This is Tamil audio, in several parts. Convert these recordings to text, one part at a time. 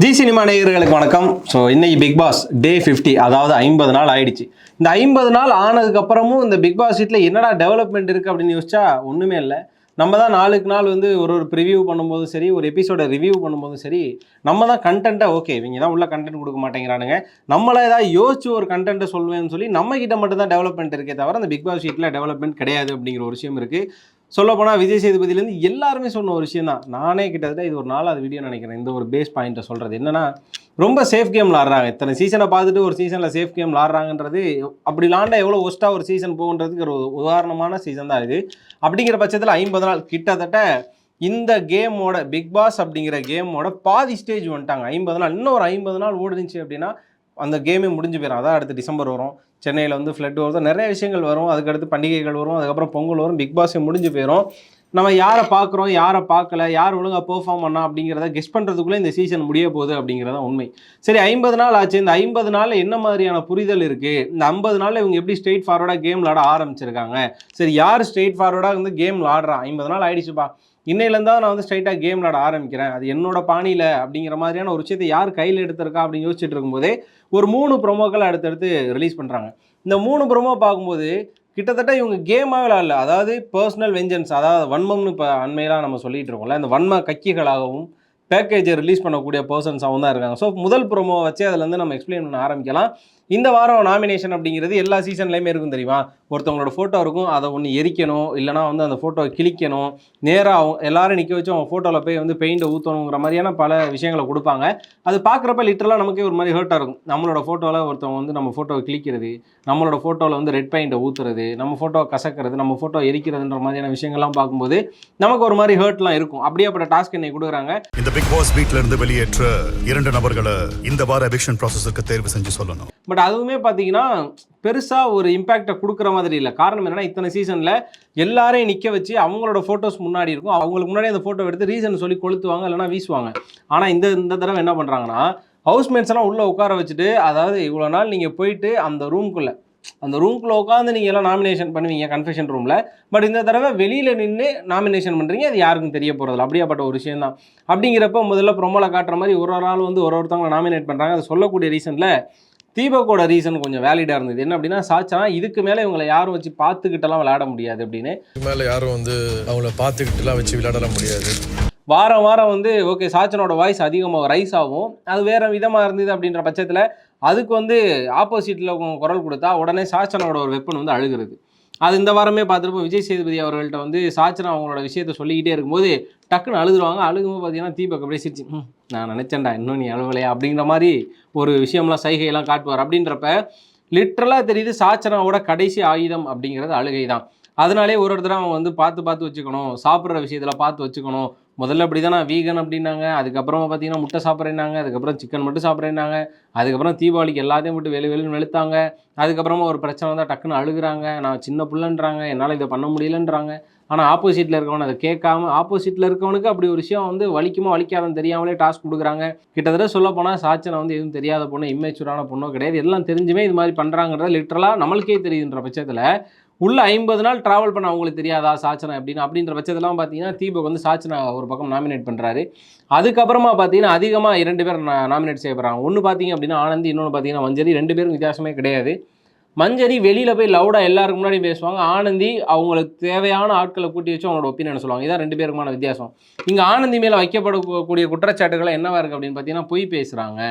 ஜி சினிமா நேயர்களுக்கு வணக்கம். ஸோ இன்னைக்கு பிக் பாஸ் டே 50, அதாவது 50 நாள் ஆயிடுச்சு. இந்த 50 நாள் ஆனதுக்கப்புறமும் இந்த பிக் பாஸ் வீட்டில் என்னடா டெவலப்மெண்ட் இருக்குது அப்படின்னு யோசிச்சா ஒன்றுமே இல்லை. நம்ம தான் நாளுக்கு நாள் வந்து ஒரு ப்ரிவியூ பண்ணும்போதும் சரி, ஒரு எபிசோட ரிவ்யூ பண்ணும்போதும் சரி, நம்ம தான் கண்டென்ட்டை ஓகே இவங்க தான் உள்ள கண்டென்ட் கொடுக்க மாட்டேங்கிறானுங்க, நம்மளே ஏதாவது யோசிச்சு ஒரு கண்டென்ட்டை சொல்லுவேன்னு சொல்லி நம்ம கிட்ட மட்டும் தான் டெவலப்மெண்ட் இருக்கே தவிர அந்த பிக் பாஸ் வீட்டில் டெவலப்மெண்ட் கிடையாது அப்படிங்கிற ஒரு விஷயம் இருக்குது. சொல்லப்போனால் விஜய் சேதுபதியிலேருந்து எல்லாருமே சொன்ன ஒரு விஷயம் தான். நானே கிட்டத்தட்ட இது ஒரு 4வது வீடியோ நினைக்கிறேன் இந்த ஒரு பேஸ் பாயிண்ட்டை சொல்கிறது என்னன்னா, ரொம்ப சேஃப் கேம் விளாட்றாங்க. இத்தனை சீசனை பார்த்துட்டு ஒரு சீசனில் சேஃப் கேம் விளாட்றாங்கன்றது, அப்படி விளாண்டா எவ்வளோ ஒஸ்ட்டாக ஒரு சீசன் போகுன்றதுக்கு ஒரு உதாரணமான சீசன் தான் இது. அப்படிங்கிற பட்சத்தில் 50 நாள் கிட்டத்தட்ட இந்த கேமோட பிக் பாஸ் அப்படிங்கிற கேமோட பாதி ஸ்டேஜ் வந்துட்டாங்க. 50 நாள் இன்னும் ஒரு 50 நாள் ஓடுனுச்சு அப்படின்னா அந்த கேமே முடிஞ்சு போயிடும். அதான் அடுத்து டிசம்பர் வரும், சென்னையில் வந்து ஃப்ளட் வரும், நிறைய விஷயங்கள் வரும், அதுக்கடுத்து பண்டிகைகள் வரும், அதுக்கப்புறம் பொங்கல் வரும், பிக் பாஸே முடிஞ்சு போயிடும். நம்ம யாரை பார்க்குறோம் யாரை பார்க்கல, யார் ஒழுங்காக பெர்ஃபார்ம் பண்ணா அப்படிங்கிறத கெஸ் பண்ணுறதுக்குள்ளே இந்த சீசன் முடிய போகுது அப்படிங்கிறத உண்மை. சரி, 50 நாள் ஆச்சு. இந்த 50 நாளில் என்ன மாதிரியான புரிதல் இருக்குது, இந்த 50 நாளில் இவங்க எப்படி ஸ்ட்ரெயிட் ஃபார்வர்டாக கேம் விளாட ஆரம்பிச்சிருக்காங்க, சரி யார் ஸ்ட்ரெயிட் ஃபார்வர்டாக வந்து கேம் விளாடுறான், 50 நாள் ஆயிடுச்சுப்பா, இன்னையிலேருந்தா நான் வந்து ஸ்ட்ரைட்டாக கேம் விளாட ஆரம்பிக்கிறேன், அது என்னோட பாணியில் அப்படிங்கிற மாதிரியான ஒரு விஷயத்தை யார் கையில் எடுத்திருக்கா அப்படின்னு யோசிச்சுட்டு இருக்கும்போதே ஒரு 3 ப்ரொமோக்கள் அடுத்தடுத்து ரிலீஸ் பண்ணுறாங்க. இந்த 3 ப்ரொமோ பார்க்கும்போது கிட்டத்தட்ட இவங்க கேமாகவே விளாடல, அதாவது பர்சனல் வெஞ்சன்ஸ், அதாவது வன்மம்னு இப்போ அண்மையிலாம் நம்ம சொல்லிட்டு இருக்கோம்ல, இந்த வன்ம கக்கிகளாகவும் பேக்கேஜை ரிலீஸ் பண்ணக்கூடிய பர்சன்ஸாகவும் தான் இருக்காங்க. ஸோ முதல் ப்ரோமோவை வச்சு அதுலேருந்து நம்ம எக்ஸ்பிளைன் பண்ண ஆரம்பிக்கலாம். இந்த வாரம் நாமினேஷன் அப்படிங்கிறது எல்லா சீசன்லேயுமே இருக்கும் தெரியுமா. ஒருத்தவங்களோட ஃபோட்டோ இருக்கும், அதை ஒன்று எரிக்கணும், இல்லைனா வந்து அந்த ஃபோட்டோவை கிழிக்கணும், நேராக எல்லாரும் நிற்க வச்சு அவங்க ஃபோட்டோவில் போய் வந்து பெயிண்டை ஊற்றணுங்கிற மாதிரியான பல விஷயங்களை கொடுப்பாங்க. அது பார்க்குறப்ப லிட்டரலாக நமக்கே ஒரு மாதிரி ஹர்ட்டாக இருக்கும். நம்மளோட ஃபோட்டோவில் ஒருத்தவங்க வந்து நம்ம ஃபோட்டோவை கிழிக்கிறது, நம்மளோட ஃபோட்டோவில் வந்து ரெட் பெயிண்டை ஊற்றுறது, நம்ம ஃபோட்டோவை கசக்கிறது, நம்ம ஃபோட்டோ எரிக்கிறதுன்ற மாதிரியான விஷயங்கள்லாம் பார்க்கும்போது நமக்கு ஒரு மாதிரி ஹர்ட்லாம் இருக்கும். அப்படியேப்பட்ட டாஸ்க் என்னை கொடுக்குறாங்க. இந்த பிக் பாஸ் வீட்ல இருந்து வெளியேற்ற 2 நபர்களை இந்த வார எவிக்ஷன் ப்ராசஸருக்கு தேர்வு செஞ்சு சொல்லணும். பட் அதுவுமே பார்த்தீங்கன்னா பெருசாக ஒரு இம்பேக்டை கொடுக்குற மாதிரி இல்லை. காரணம் என்னன்னா, இத்தனை சீசனில் எல்லாரையும் நிற்க வச்சு அவங்களோட ஃபோட்டோஸ் முன்னாடி இருக்கும், அவங்களுக்கு முன்னாடி அந்த ஃபோட்டோ எடுத்து ரீசன் சொல்லி கொளுத்துவாங்க, இல்லைனா வீசுவாங்க. ஆனால் இந்த தடவை என்ன பண்ணுறாங்கன்னா, ஹவுஸ்மேட்ஸ் எல்லாம் உள்ளே உட்கார வச்சுட்டு, அதாவது இவ்வளோ நாள் நீங்கள் போயிட்டு அந்த ரூம்குள்ளே உட்காந்து நீங்கள் எல்லாம் நாமினேஷன் பண்ணுவீங்க கன்ஃபெஷன் ரூமில், பட் இந்த தடவை வெளியில் நின்று நாமினேஷன் பண்ணுறீங்க, அது யாருக்கும் தெரிய போகிறதில்ல. அப்படியாப்பட்ட ஒரு விஷயம் தான். அப்படிங்கிறப்ப முதல்ல ப்ரொமோவில் காட்டுற மாதிரி ஒரு ஆள் வந்து ஒருத்தவங்களை நாமினேட் பண்ணுறாங்க. அதை சொல்லக்கூடிய ரீசனில் தீபக்கோட ரீசன் கொஞ்சம் வேலிடாக இருந்தது. என்ன அப்படின்னா, சாச்சனா இதுக்கு மேலே இவங்களை யாரும் வச்சு பார்த்துக்கிட்டலாம் விளையாட முடியாது அப்படின்னு. மேலே யாரும் வந்து அவங்கள பார்த்துக்கிட்டுலாம் வச்சு விளையாட முடியாது. வாரம் வந்து ஓகே சாச்சனோட வாய்ஸ் அதிகமாக ரைஸ் ஆகும், அது வேறு விதமாக இருந்தது அப்படின்ற பட்சத்தில் அதுக்கு வந்து ஆப்போசிட்டில் குரல் கொடுத்தா உடனே சாச்சனோட ஒரு வெப்பன் வந்து அழுகிறது. அது இந்த வாரமே பார்த்துருப்போம். விஜய் சேதுபதி அவர்கள்ட்ட வந்து சாச்சனா அவங்களோட விஷயத்த சொல்லிக்கிட்டே இருக்கும்போது டக்குன்னு அழுதுருவாங்க. அழுகும்போது பார்த்தீங்கன்னா தீபக் அப்படியே சிரிச்சு, நான் நினச்சேன்டா இன்னும் நீ அழுவலையா அப்படிங்கிற மாதிரி ஒரு விஷயம்லாம் சைகையெல்லாம் காட்டுவார். அப்படின்றப்ப லிட்ரலாக தெரியுது சாச்சனாவோட கடைசி ஆயுதம் அப்படிங்கிறது அழுகை தான். அதனாலே ஒரு தடவை அவங்க வந்து பார்த்து வச்சுக்கணும், சாப்பிட்ற விஷயத்தில் பார்த்து வச்சுக்கணும். முதல்ல அப்படி தான் நான் வீகன் அப்படின்னாங்க, அதுக்கப்புறமா பார்த்தீங்கன்னா முட்டை சாப்பிட்றேன்னாங்க, அதுக்கப்புறம் சிக்கன் மட்டும் சாப்பிட்றேன்னாங்க, அதுக்கப்புறம் தீபாவளிக்கு எல்லாத்தையும் விட்டு வெளின்னு வெளுத்தாங்க, அதுக்கப்புறமா ஒரு பிரச்சனை வந்தால் டக்குன்னு அழுகுறாங்க, நான் சின்ன பிள்ளைன்றாங்க, என்னால் இதை பண்ண முடியலன்றாங்க. ஆனால் ஆப்போசிட்டில் இருக்கவன் அதை கேட்காம, ஆப்போசிட்டில் இருக்கவனுக்கு அப்படி ஒரு விஷயம் வந்து வலிக்குமோ வலிக்காதுன்னு தெரியாமலே டாஸ்க் கொடுக்குறாங்க. கிட்டத்தட்ட சொல்ல போனால் சாச்சனை வந்து எதுவும் தெரியாத பொண்ணு, இம்மெச்சூரான பொண்ணோ கிடையாது. எல்லாம் தெரிஞ்சுமே இது மாதிரி பண்ணுறாங்கிறத லிட்டரலாக நம்மளுக்கே தெரியுதுன்ற பட்சத்தில் உள்ள 50 நாள் ட்ராவல் பண்ண அவங்களுக்கு தெரியாதா சாச்சனா அப்படின்ற பட்சத்தெல்லாம் பார்த்தீங்கன்னா தீபக் வந்து சாச்சனா ஒரு பக்கம் நாமினேட் பண்ணுறாரு. அதுக்கப்புறமா பார்த்தீங்கன்னா அதிகமாக 2 பேர் நாமினேட் செய்யப்படுறாங்க. ஒன்று பார்த்தீங்க அப்படின்னா ஆனந்தி, இன்னொன்று பார்த்தீங்கன்னா மஞ்சரி. 2 பேரும் வித்தியாசமே கிடையாது. மஞ்சரி வெளியில் போய் லவுடாக எல்லாருக்கு முன்னாடி பேசுவாங்க, ஆனந்தி அவங்களுக்கு தேவையான ஆட்களை கூட்டி வச்சு அவங்களோட ஒப்பீனியன் சொல்லுவாங்க. இதான் 2 பேருக்குமான வித்தியாசம். இங்கே ஆனந்தி மேலே வைக்கப்படக்கூடிய குற்றச்சாட்டுகளை என்னவா இருக்குது அப்படின்னு பார்த்தீங்கன்னா, பொய் பேசுகிறாங்க,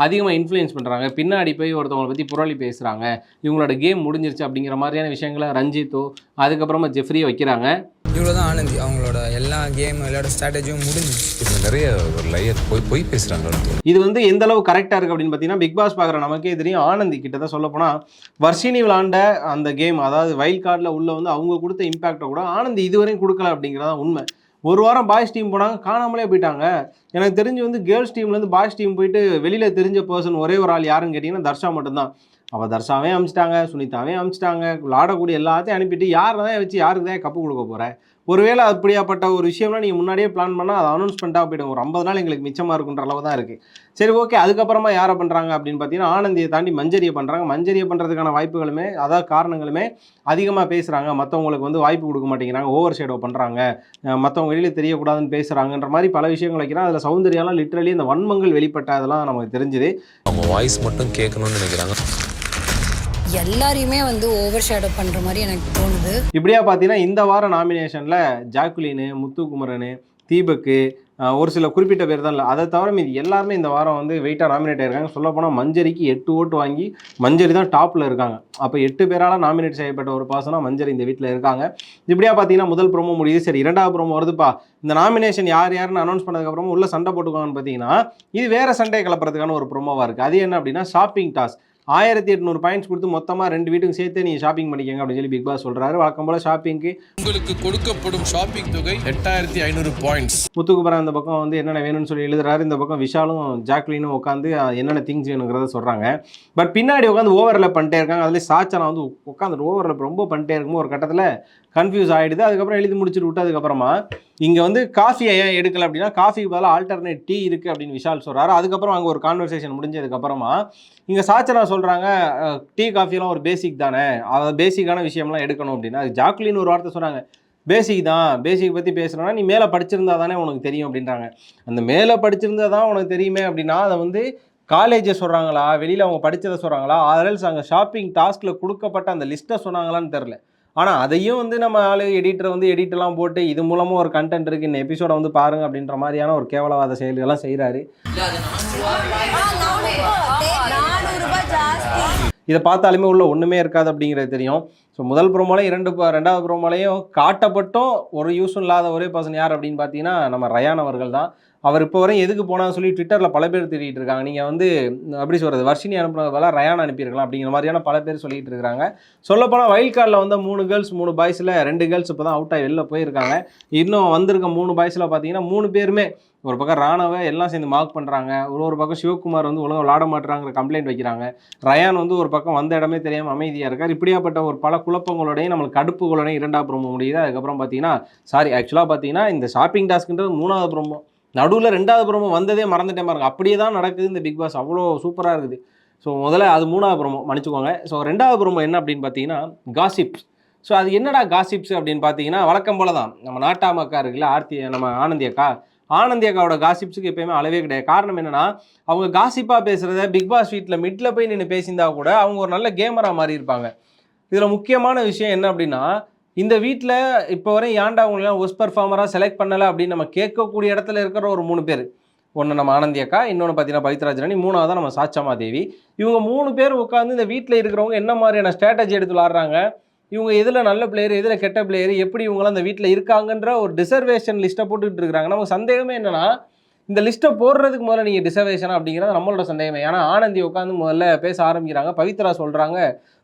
அதிகமாக இன்ஃப்ளூயன்ஸ் பண்ணுறாங்க, பின்னாடி போய் ஒருத்தவங்களை பற்றி புரளி பேசுகிறாங்க, இவங்களோட கேம் முடிஞ்சிருச்சு அப்படிங்கிற மாதிரியான விஷயங்களை ரஞ்சித்தோ அதுக்கப்புறமா ஜெஃப்ரியை வைக்கிறாங்க. இவ்வளோ தான் ஆனந்தி, அவங்களோட எல்லா கேம் விளையாட ஸ்ட்ராட்டஜியும் முடிஞ்சு இதில் நிறைய ஒரு லையர் போய் பேசுகிறாங்க. இது வந்து எந்த அளவு கரெக்டாக இருக்குது அப்படின்னு பார்த்தீங்கன்னா, பிக் பாஸ் பார்க்குற நமக்கே தெரியும். ஆனந்தி கிட்ட தான் சொல்ல போனால் வர்ஷினி விளாண்ட அந்த கேம், அதாவது வைல்ட் கார்டில் உள்ள வந்து அவங்க கொடுத்த இம்பாக்டை கூட ஆனந்தி இதுவரையும் கொடுக்கல அப்படிங்கிறதான் உண்மை. ஒரு வாரம் பாய்ஸ் டீம் போனாங்க, காணாமலே போயிட்டாங்க. எனக்கு தெரிஞ்சு வந்து கேர்ள்ஸ் டீம்லேருந்து பாய்ஸ் டீம் போயிட்டு வெளியில் தெரிஞ்ச பர்சன் ஒரே ஒரு ஆள் யாருன்னு கேட்டிங்கன்னா தர்ஷா மட்டும்தான். அவள் தர்ஷாவே அமிச்சிட்டாங்க, சுனிதாவே அமிச்சிட்டாங்க, விளாடக்கூடிய எல்லாத்தையும் அனுப்பிட்டு யாரை தான் வச்சு யாருக்கு தான் கப்பு கொடுக்க போகிறேன், ஒருவேளை அப்படியாப்பட்ட ஒரு விஷயம்லாம் நீங்கள் முன்னாடியே பிளான் பண்ணால் அதை அனௌன்ஸ்மெண்ட்டாக போய்டும். ஒரு 50 நாள் எங்களுக்கு மிச்சமாக இருக்குன்ற அளவு தான் இருக்குது. சரி, ஓகே. அதுக்கப்புறமா யாரை பண்ணுறாங்க அப்படின்னு பார்த்தீங்கன்னா, ஆனந்தியை தாண்டி மஞ்சரியை பண்ணுறாங்க. மஞ்சரியை பண்ணுறதுக்கான வாய்ப்புகளுமே, அதாவது காரணங்களுமே அதிகமாக பேசுகிறாங்க. மற்றவங்களுக்கு வந்து வாய்ப்பு கொடுக்க மாட்டேங்கிறாங்க, ஓவர் ஷேடோ பண்ணுறாங்க, மற்றவங்க வெளியில் தெரியக்கூடாதுன்னு பேசுகிறாங்கன்ற மாதிரி பல விஷயங்கள் வைக்கிறாங்க. அதில் சௌந்தர்யாலாம் லிட்ரலி இந்த வன்மங்கள் வெளிப்பட்ட அதெல்லாம் நமக்கு தெரிஞ்சுது. அவங்க வாய்ஸ் மட்டும் கேட்கணும்னு நினைக்கிறாங்க. எல்லாரையுமே வந்து ஓவர் ஷேடோ பண்ணுற மாதிரி எனக்கு தோணுது. இப்படியா பார்த்தீங்கன்னா இந்த வார நாமினேஷனில் ஜாக்குலினு, முத்துக்குமரனு, தீபக்கு, ஒரு சில குறிப்பிட்ட பேர் தான் இல்லை, அதை தவிர மீது எல்லாருமே இந்த வாரம் வந்து வெயிட்டாக நாமினேட் ஆகிருக்காங்க. சொல்லப்போனால் மஞ்சரிக்கு 8 ஓட்டு வாங்கி மஞ்சரி தான் டாப்பில் இருக்காங்க. அப்போ 8 பேரால் நாமினேட் செய்யப்பட்ட ஒரு பர்சனாக மஞ்சரி இந்த வீட்டில் இருக்காங்க. இப்படியா பார்த்தீங்கன்னா முதல் ப்ரோமோ முடியுது. சரி, 2வது ப்ரோமோ வருதுப்பா. இந்த நாமினேஷன் யார் யாருன்னு அனௌன்ஸ் பண்ணதுக்கப்புறமா உள்ள சண்டை போட்டுக்குவாங்கன்னு பார்த்தீங்கன்னா, இது வேறு சண்டை கிளப்புறதுக்கான ஒரு ப்ரோமோவாக இருக்குது. அது என்ன அப்படின்னா, ஷாப்பிங் டாஸ். 1800 பாயிண்ட்ஸ் கொடுத்து மொத்தமாக 2 வீட்டுக்கும் சேர்த்து நீங்கள் ஷாப்பிங் பண்ணிக்கங்க அப்படின்னு சொல்லி பிக் பாஸ் சொல்கிறாரு. வழக்கம் போல் ஷாப்பிங்க்கு உங்களுக்கு கொடுக்கப்படும் ஷாப்பிங் தொகை 8500 பாயிண்ட்ஸ். முத்துக்குமரன் இந்த பக்கம் வந்து என்னென்ன வேணும்னு சொல்லி எழுதுறாரு. இந்த பக்கம் விஷாலும் ஜாக்லினும் உட்காந்து என்னென்ன திங்ஸ் வேணுங்கிறத சொல்கிறாங்க. பட் பின்னாடி உட்காந்து ஓவர்லேப் பண்ணிட்டே இருக்காங்க. அதுலேயே சாச்சனா வந்து உட்காந்து ஓவர்லேப் ரொம்ப பண்ணிட்டே இருக்கும்போது ஒரு கட்டத்தில் கன்ஃபியூஸ் ஆகிடுது. அதுக்கப்புறம் எழுதி முடிச்சுட்டு விட்டதுக்கப்புறமா இங்கே வந்து காஃபியை ஏன் எடுக்கலை அப்படின்னா, காஃபிக்கு பதிலாக ஆல்டர்னேட் டீ இருக்குது அப்படின்னு விஷால் சொல்கிறாரு. அதுக்கப்புறம் அங்கே ஒரு கான்வர்சேஷன் முடிஞ்சதுக்கப்புறமா இங்கே சாச்சனா சொல்கிறாங்க, டீ காஃபியெல்லாம் ஒரு பேசிக் தானே, அதை பேசிக்கான விஷயம்லாம் எடுக்கணும் அப்படின்னா. அது ஜாக்லின் ஒரு வார்த்தை சொல்கிறாங்க, பேசிக் தான், பேசிக் பற்றி பேசுகிறோன்னா நீ மேலே படிச்சிருந்தா தானே உனக்கு தெரியும் அப்படின்றாங்க. அந்த மேலே படிச்சிருந்தா தான் உனக்கு தெரியுமே அப்படின்னா அதை வந்து காலேஜை சொல்கிறாங்களா, வெளியில் அவங்க படித்ததை சொல்கிறாங்களா, அதில் அங்கே ஷாப்பிங் டாஸ்கில் கொடுக்கப்பட்ட அந்த லிஸ்ட்டை சொன்னாங்களான்னு தெரில. ஆனால் அதையும் வந்து நம்ம எடிட்டர் வந்து எடிட்டெல்லாம் போட்டு இது மூலமாக ஒரு கண்டென்ட் இருக்குது, இந்த எபிசோடை வந்து பாருங்கள் அப்படின்ற மாதிரியான ஒரு கேவலவாத செயல்கள்லாம் செய்கிறாரு. இதை பார்த்தாலுமே உள்ள ஒன்றுமே இருக்காது அப்படிங்கிறது தெரியும். ஸோ முதல் ப்ரோமோலையும் 2வது ப்ரோமோலையும் காட்டப்பட்டும் ஒரு யூஸும் இல்லாத ஒரே பர்சன் யார் அப்படின்னு பார்த்தீங்கன்னா நம்ம ரயான் அவர்கள் தான். அவர் இப்போ வரையும் எதுக்கு போனான்னு சொல்லி ட்விட்டரில் பல பேர் திட்டிகிட்டு இருக்காங்க. நீங்கள் வந்து அப்படி சொல்கிறது, வர்ஷினி அனுப்புனதுல ரயான் அனுப்பியிருக்கலாம் அப்படிங்கிற மாதிரியான பல பேர் சொல்லிகிட்டு இருக்கிறாங்க. சொல்லப்போனால் வைல்ட் கார்டில் வந்து 3 கேர்ள்ஸ் 3 பாய்ஸில் 2 கேர்ள்ஸ் இப்போ தான் அவுட் ஆகி வெளில போயிருக்காங்க. இன்னும் வந்திருக்க 3 பாய்ஸில் பார்த்தீங்கன்னா 3 பேருமே ஒரு பக்கம் ராணவை எல்லாம் சேர்ந்து மார்க் பண்ணுறாங்க, ஒரு பக்கம் சிவகுமார் வந்து ஒழுங்காக விளாட மாட்டுறாங்கிற கம்ப்ளைண்ட் வைக்கிறாங்க, ரயான் வந்து ஒரு பக்கம் வந்த இடமே தெரியாமல் அமைதியாக இருக்கார். இப்படியாப்பட்ட ஒரு பல குழப்பங்களோடையும் நம்மளுக்கு கடுப்புகளோடையும் 2வது ப்ரோமோ முடியுது. அதுக்கப்புறம் பார்த்தீங்கன்னா ஆக்சுவலாக பார்த்தீங்கன்னா இந்த ஷாப்பிங் டாஸ்க்குன்றது 3வது ப்ரோமோ, நடுவில் 2வது ப்ரோமோ வந்ததே மறந்துட்டேன் பாருங்க. அப்படியே தான் நடக்குது இந்த பிக் பாஸ், அவ்வளோ சூப்பராக இருக்குது. ஸோ முதல்ல அது 3வது ப்ரோமோ மன்னிச்சுக்கோங்க. ஸோ 2வது ப்ரோமோ என்ன அப்படின்னு பார்த்தீங்கன்னா காசிப்ஸ். ஸோ அது என்னடா காசிப்ஸ் அப்படின்னு பார்த்தீங்கன்னா, வழக்கம் போல தான் நம்ம நாட்டாமக்கா இருக்குல்ல, நம்ம ஆனந்தி அக்காவோட காசிப்ஸுக்கு எப்பயுமே அளவே கிடையாது. காரணம் என்னன்னா, அவங்க காசிப்பாக பேசுகிறத பிக் பாஸ் வீட்டில் மிட்டில் போய் நின்று பேசியிருந்தா கூட அவங்க ஒரு நல்ல கேமராக மாறி இருப்பாங்க. இதில் முக்கியமான விஷயம் என்ன அப்படின்னா, இந்த வீட்டில் இப்போ வரையும் ஏன்டா அவங்களெல்லாம் ஒஸ்ட் பர்ஃபார்மராக செலக்ட் பண்ணலை அப்படின்னு நம்ம கேட்கக்கூடிய இடத்துல இருக்கிற ஒரு 3 பேர். ஒன்று நம்ம ஆனந்தி அக்கா, இன்னொன்று பார்த்தீங்கன்னா பவித்ராஜரணி, 3வது நம்ம சாச்சமாதேவி. இவங்க 3 பேர் உட்காந்து இந்த வீட்டில் இருக்கிறவங்க என்ன மாதிரியான ஸ்ட்ராட்டஜி எடுத்து விளாட்றாங்க, இவங்க எதில் நல்ல பிளேயர் எதில் கெட்ட பிளேயர், எப்படி இவங்களாம் அந்த வீட்டில் இருக்காங்கன்ற ஒரு டிசர்வேஷன் லிஸ்ட்டை போட்டுக்கிட்டு இருக்கிறாங்க. நமக்கு சந்தேகமே என்னென்னா, இந்த லிஸ்ட்டை போடுறதுக்கு முதல்ல நீங்கள் டிசர்வேஷனா அப்படிங்கிறது நம்மளோட சந்தேகமே. ஏன்னா ஆனந்தி உட்காந்து முதல்ல பேச ஆரம்பிக்கிறாங்க. பவித்ரா சொல்கிறாங்க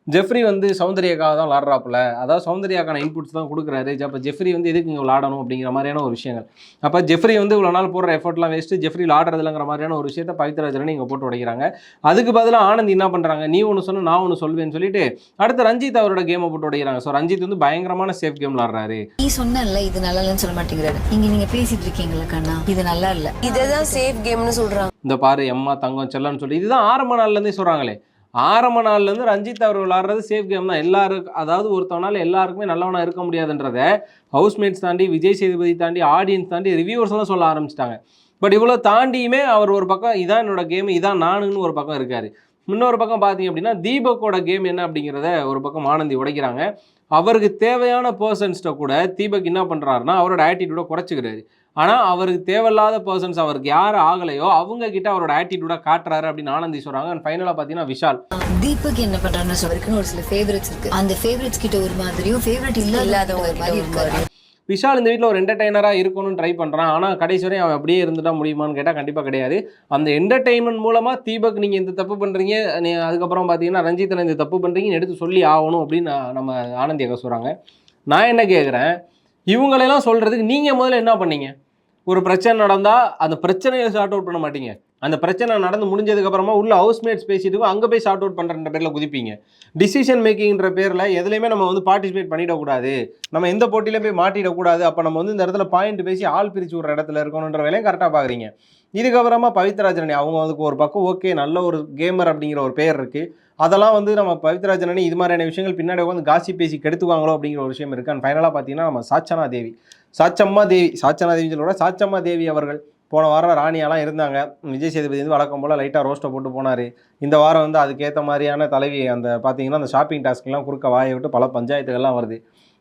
ஜெஃப்ரி வந்து சௌந்தர்யாக்காக தான் விளாட்றாப்புல, அதாவது சௌந்தர்யாக்கான இன்புட்ஸ் தான் கொடுக்குறாரு. அப்போ ஜெஃப்ரி வந்து எதுக்கு இங்கே விளாடணும் அப்படிங்கிற மாதிரியான ஒரு விஷயங்கள். அப்போ ஜெஃப்ரி வந்து இவ்வளோ நாள் போடுற எஃபர்ட்லாம் வேஸ்ட்டு, ஜெஃப்ரி விளாடுறதுலங்கிற மாதிரியான ஒரு விஷயத்தை பவித்ராஜரணி இங்கே போட்டு உடைக்கிறாங்க. அதுக்கு பதிலாக ஆனந்தி என்ன பண்ணுறாங்க, நீ ஒன்று சொன்ன நான் ஒன்று சொல்வேன்னு சொல்லிட்டு அடுத்து ரஞ்சித் அவரோட கேமை போட்டு உடைக்கிறாங்க. ஸோ ரஞ்சித் வந்து பயங்கரமான சேஃப் கேம் விளாட்றாரு. நீ சொன்னல இது நல்லா இல்லைன்னு சொல்ல மாட்டேங்கிறாரு. நீங்க பேசிட்டு இருக்கீங்களா கண்ணா, இது நல்லா இல்லை, இதுதான் சேஃப் கேம்னு சொல்றாங்க. இந்த பாரு எம்மா தங்கம் செல்லன்னு சொல்லி இதுதான் ஆரம்ப நாள்லேருந்தே சொல்கிறாங்களே. ஆரம்ப நாள்லேருந்து ரஞ்சித் அவர் விளாட்றது சேஃப் கேம் தான். எல்லாருக்கும், அதாவது ஒருத்தவனால எல்லாருக்குமே நல்லவனாக இருக்க முடியாதுன்றதை ஹவுஸ்மேட்ஸ் தாண்டி, விஜய் சேதுபதி தாண்டி, ஆடியன்ஸ் தாண்டி, ரிவ்யூவர்ஸ் எல்லாம் சொல்ல ஆரம்பிச்சிட்டாங்க. பட் இவ்வளோ தாண்டியுமே அவர் ஒரு பக்கம் இதான் என்னோட கேம், இதான் நானுன்னு ஒரு பக்கம் இருக்கார். இன்னொரு பக்கம் பார்த்தீங்க அப்படின்னா தீபக்கோட கேம் என்ன அப்படிங்கிறத ஒரு பக்கம் ஆனந்தி உடைக்கிறாங்க. அவருக்கு தேவையான பர்சன்ஸ்ட்டை கூட தீபக் என்ன பண்ணுறாருன்னா அவரோட ஆட்டிடியூடை குறைச்சிக்கிறாரு. ஆனால் அவருக்கு தேவையில்லாத பர்சன்ஸ், அவருக்கு யார் ஆகலையோ அவங்க கிட்ட அவரோட ஆட்டிடியூடா காட்டுறாரு அப்படின்னு ஆனந்தி சொல்றாங்க. அண்ட் ஃபைனலாக பார்த்தீங்கன்னா விஷால் தீபக் என்ன பண்றாருன்னு சொல்லிருக்குன்னு ஒரு சில ஃபேவரட்ஸ் இருக்கு. அந்த ஃபேவரட்ஸ் கிட்ட ஒரு மாதிரியும் ஃபேவரட் இல்லாத ஒரு மாதிரி இருக்காரு. விஷால் இந்த வீட்டில் ஒரு என்டர்டெய்னராக இருக்கணும்னு ட்ரை பண்ணுறான். ஆனால் கடைசி வரையும் அவன் அப்படியே இருந்துட்டா முடியுமான்னு கேட்டால் கண்டிப்பாக கிடையாது. அந்த என்டர்டெயின்மெண்ட் மூலமாக தீபக் நீங்கள் இந்த தப்பு பண்ணுறீங்க, அதுக்கப்புறம் பார்த்தீங்கன்னா ரஞ்சித்தில் இந்த தப்பு பண்ணுறீங்கன்னு எடுத்து சொல்லி ஆகணும் அப்படின்னு நம்ம ஆனந்தி அக்கா சொல்கிறாங்க. நான் என்ன கேட்குறேன், இவங்களெல்லாம் சொல்கிறதுக்கு நீங்கள் முதல்ல என்ன பண்ணீங்க? ஒரு பிரச்சனை நடந்தால் அந்த பிரச்சனையை சார்ட் அவுட் பண்ண மாட்டீங்க, அந்த பிரச்சனை நடந்து முடிஞ்சதுக்கப்புறமா உள்ள ஹவுஸ்மேட்ஸ் பேசிட்டு அங்கே போய் ஷார்ட் அவுட் பண்ணுறன்ற பேரில் குதிப்பீங்க. டிசிஷன் மேக்கிங்ன்ற பேரில் எதுலையுமே நம்ம வந்து பார்ட்டிசிபேட் பண்ணிடக்கூடாது, நம்ம எந்த போட்டியிலையும் போய் மாட்டிடக்கூடாது, அப்போ நம்ம வந்து இந்த இடத்துல பாயிண்ட் பேசி ஆள் பிரித்து விட்ற இடத்துல இருக்கணுன்ற வேலையும் கரெக்டாக பார்க்குறீங்க. இதுக்கப்புறமா பவித்ரா ஜனனி அவங்க வந்து ஒரு பக்கம் ஓகே நல்ல ஒரு கேமர் அப்படிங்கிற ஒரு பேர் இருக்குது, அதெல்லாம் வந்து நம்ம பவித்ரா ஜனனி இது மாதிரியான விஷயங்கள் பின்னாடி வந்து காசி பேசி கெடுத்துவாங்களோ அப்படிங்கிற ஒரு விஷயம் இருக்குது. அண்ட் ஃபைனலாக பார்த்தீங்கன்னா நம்ம சாச்சம்மா தேவின்னு சொல்ல சாச்சம்மா தேவி அவர்கள் போன வாரம் ராணியாலாம் இருந்தாங்க. விஜய் சேதுபதி வந்து வழக்கம் போல் லைட்டாக ரோஸ்ட்டை போட்டு போனார். இந்த வாரம் வந்து அதுக்கேற்ற மாதிரியான தலைவி அந்த பார்த்தீங்கன்னா அந்த ஷாப்பிங் டாஸ்க்லாம் குறுக்க வாயை விட்டு பல பஞ்சாயத்துகள்லாம் வருது.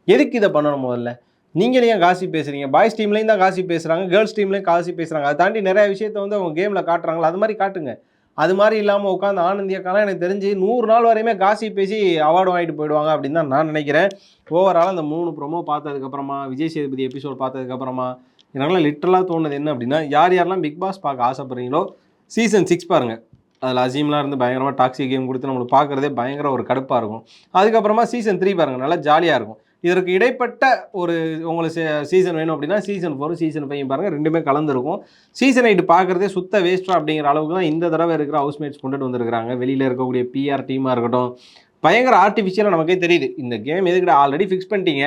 எதுக்கு இதை பண்ணணும்? முதல்ல நீங்கள் ஏன் காசி பேசுகிறீங்க? பாய்ஸ் டீம்லேயும் தான் காசி பேசுகிறாங்க, கேர்ள்ஸ் டீம்லேயும் காசி பேசுகிறாங்க. அதை தாண்டி நிறைய விஷயத்த வந்து அவங்க கேமில் காட்டுறாங்களா, அது மாதிரி காட்டுங்க. அது மாதிரி இல்லாமல் உட்காந்து ஆனந்தியக்காலாம் எனக்கு தெரிஞ்சு 100 நாள் வரையுமே காசி பேசி அவார்டு வாங்கிட்டு போயிடுவாங்க அப்படின்னு தான் நான் நினைக்கிறேன். ஓவரால் அந்த 3 ப்ரோமோ பார்த்ததுக்கப்புறமா, விஜய் சேதுபதி எபிசோட் பார்த்ததுக்கப்புறமா என்னால் லிட்டரலாக தோணுது என்ன அப்படின்னா, யார் யாரெல்லாம் பிக் பாஸ் பார்க்க ஆசைப்படுறீங்களோ சீசன் 6 பாருங்கள். அதில் அசீம்லாம் இருந்து பயங்கரமாக டாக்ஸிக் கேம் கொடுத்து நம்மளுக்கு பார்க்குறதே பயங்கர ஒரு கடுப்பாக இருக்கும். அதுக்கப்புறமா சீசன் 3 பாருங்கள், நல்லா ஜாலியாக இருக்கும். இதற்கு இடைப்பட்ட ஒரு உங்களுக்கு சீசன் வேணும் அப்படின்னா சீசன் 4 சீசன் 5 பாருங்கள், ரெண்டுமே கலந்துருக்கும். சீசன் 8 பார்க்குறதே சுத்த வேஸ்ட்டாக அப்படிங்கிற அளவுக்கு தான் இந்த தடவை இருக்கிற ஹவுஸ்மேட்ஸ் கொண்டுட்டு வந்திருக்கிறாங்க. வெளியில் இருக்கக்கூடிய பிஆர் டீமாக இருக்கட்டும், பயங்கர ஆர்டிஃபிஷியலாக நமக்கே தெரியுது. இந்த கேம் எதுக்கிட்ட ஆல்ரெடி ஃபிக்ஸ் பண்ணிட்டீங்க,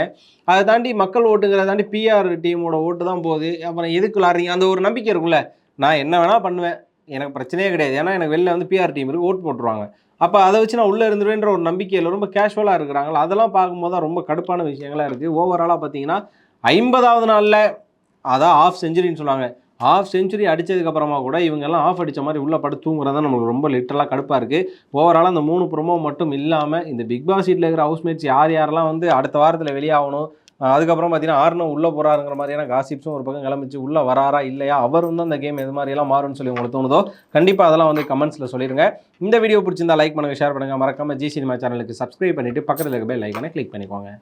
அதை தாண்டி மக்கள் ஓட்டுங்கிறத தாண்டி பிஆர் டீமோட ஓட்டு தான் போகுது. அப்புறம் எதுக்கு விளாட்றீங்க? அந்த ஒரு நம்பிக்கை இருக்கும்ல, நான் என்ன வேணால் பண்ணுவேன், எனக்கு பிரச்சனையே கிடையாது, ஏன்னா எனக்கு வெளில வந்து பிஆர் டீம் இருக்குது, ஓட்டு போட்டுருவாங்க, அப்போ அதை வச்சு நான் உள்ளே இருந்துருவேன்ற ஒரு நம்பிக்கையில் ரொம்ப கேஷுவலாக இருக்கிறாங்களா, அதெல்லாம் பார்க்கும்போது தான் ரொம்ப கடுப்பான விஷயங்களாக இருக்குது. ஓவராலாக பார்த்தீங்கன்னா 50வது நாளில் அதான் ஆஃப் செஞ்சுரின்னு சொல்லுவாங்க, ஆஃப் செஞ்சுரி அடித்ததுக்கப்புறமா கூட இவங்கெல்லாம் ஆஃப் அடித்த மாதிரி உள்ளே படுத்து தூங்குறது தான் நம்மளுக்கு ரொம்ப லிட்டரலாக கடுப்பாக இருக்குது. ஓவராலாக அந்த 3 ப்ரோமோ மட்டும் இல்லாமல் இந்த பிக் பாஸ் சீட்டில் இருக்கிற ஹவுஸ்மேட்ஸ் யாரெல்லாம் வந்து அடுத்த வாரத்தில் வெளியாகணும், அதுக்கப்புறம் பார்த்தீங்கன்னா ஆர்னோ உள்ளே போகிறாருங்கிற மாதிரியான காசிப்ஸும் ஒரு பக்கம் கிளம்பிச்சு. உள்ளே வராரா இல்லையா, அவர் வந்து அந்த கேம் எது மாதிரியெல்லாம் மாறும்னு சொல்லி உங்களுக்கு தோணுதோ கண்டிப்பாக அதெல்லாம் வந்து கமெண்ட்ஸில் சொல்லிடுங்க. இந்த வீடியோ பிடிச்சிருந்தா லைக் பண்ணுங்கள், ஷேர் பண்ணுங்கள், மறக்காமல் ஜி சினிமா சேனலுக்கு சப்ஸ்கிரைப் பண்ணிவிட்டு பக்கத்தில் இருக்க பெல் ஐகானை கிளிக் பண்ணிக்கோங்க.